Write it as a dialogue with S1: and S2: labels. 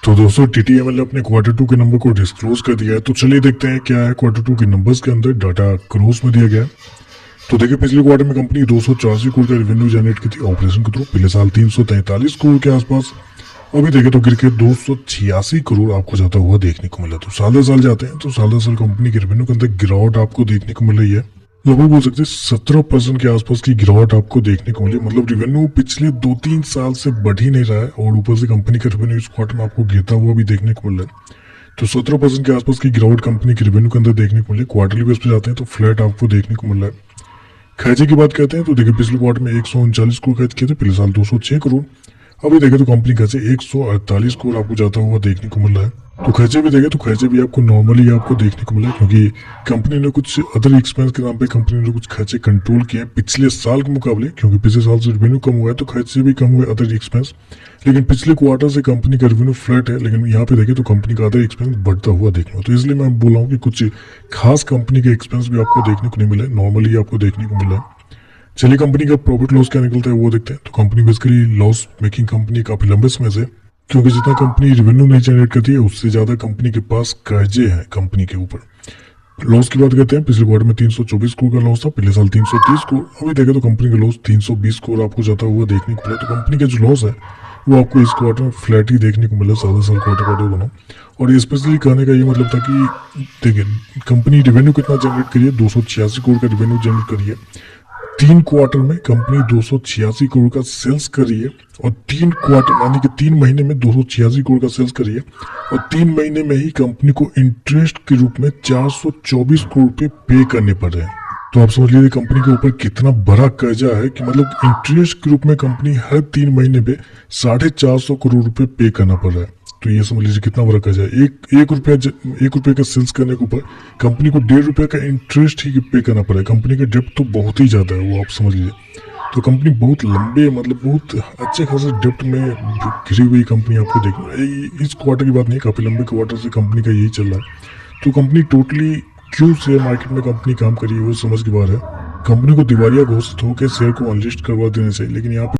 S1: तो दोस्तों टीटीएमएल ने अपने क्वार्टर टू के नंबर को डिस्क्लोज कर दिया है। तो चलिए देखते हैं क्या है क्वार्टर टू के नंबर्स के अंदर डाटा क्लोज में दिया गया है। तो देखिए पिछले क्वार्टर में कंपनी 284 करोड़ का रेवेन्यू जनरेट की थी ऑपरेशन के थ्रू। पिछले साल 343 करोड़ के आसपास, अभी देखे तो गिर के 286 करोड़ आपको जाता हुआ देखने को मिला। तो साल दर साल जाते हैं तो साल दर साल कंपनी के रेवेन्यू के अंदर गिरावट आपको देखने को मिल रही है। लगभग बोल सकते हैं 17% के आसपास की गिरावट आपको देखने को मिली। मतलब रेवेन्यू पिछले 2-3 साल से बढ़ ही नहीं रहा है और ऊपर से कंपनी का रेवेन्यू इस क्वार्टर में आपको गिरता हुआ भी देखने को मिल रहा है। तो 17% के आसपास की गिरावट कंपनी के रेवेन्यू के अंदर देखने को मिली। क्वार्टरली बेस पे जाते हैं तो फ्लैट आपको देखने को मिल रहा है। खर्चे की बात करते हैं तो देखिए पिछले क्वार्टर में 139 करोड़ खर्च किए थे, पिछले साल 206 करोड़। अभी देखें तो कंपनी खर्चे 148 करोड़ आपको जाता हुआ देखने को मिल रहा है। तो खर्चे भी देखें तो खर्चे भी आपको नॉर्मली आपको देखने को मिला है, क्योंकि कंपनी ने कुछ अदर एक्सपेंस के नाम पे कंपनी ने कुछ खर्चे कंट्रोल किए पिछले साल के मुकाबले, क्योंकि पिछले साल से रेवेन्यू कम हुआ है तो खर्चे भी कम हुए अदर एक्सपेंस। लेकिन पिछले क्वार्टर से कंपनी का रेवेन्यू फ्लैट है, लेकिन यहाँ पे देखें तो कंपनी का अदर एक्सपेंस बढ़ता हुआ देखना। तो इसलिए मैं बोल रहा हूँ कि कुछ खास कंपनी के एक्सपेंस भी आपको देखने को नहीं मिला है, नॉर्मली आपको देखने को मिला है। चलिए कंपनी का प्रॉफिट लॉस क्या निकलता है वो देखते हैं। तो company basically loss making company काफी लंबे समय से, क्योंकि जितना कंपनी रेवेन्यू नहीं जनरेट करती है उससे ज्यादा कंपनी के पास कर्जे हैं कंपनी के ऊपर। लॉस की बात करते हैं, पिछले क्वार्टर में 324 करोड़ का लॉस था, पिछले साल 330 करोड़। अभी देखें तो कंपनी का लॉस 320 करोड़ आपको जाता हुआ देखने को मिला। तो कंपनी का जो लॉस है वो आपको इस क्वार्टर में फ्लैट ही देखने को मिला, साल साल क्वार्टर दोनों। और ये स्पेशली कहने का ये मतलब था कि देखिए कंपनी रेवेन्यू कितना जनरेट करिए, 286 करोड़ का रेवेन्यू जनरेट करिए। 3 क्वार्टर में कंपनी 286 करोड़ का सेल्स करी है, और 3 क्वार्टर यानी कि 3 महीने में 286 करोड़ का सेल्स करी है, और 3 महीने में ही कंपनी को इंटरेस्ट के रूप में 424 करोड़ रुपए पे करने पड़ रहे हैं। तो आप समझ लीजिए कंपनी के ऊपर कितना बड़ा कर्जा है कि मतलब इंटरेस्ट के रूप में कंपनी हर 3 महीने पे 450 करोड़ रुपए पे करना पड़ रहा है। तो ये समझ लीजिए कितना बड़ा कर्जा है। एक रुपये का सेल्स करने के ऊपर कंपनी को 1.5 रुपये का इंटरेस्ट ही पे करना पड़ा है। कंपनी का डेप्ट तो बहुत ही ज्यादा है, वो आप समझ लीजिए। तो कंपनी बहुत लंबे मतलब बहुत अच्छे खासे डेप्ट में घिरी हुई कंपनी आपको देखना। इस क्वार्टर की बात नहीं, काफी लंबे क्वार्टर से कंपनी का यही चल रहा है। तो कंपनी टोटली क्यों शेयर मार्केट में कंपनी काम करी है वो समझ की बात है। कंपनी को दिवालिया घोषित होकर शेयर को अनलिस्ट करवा देने चाहिए, लेकिन यहाँ पे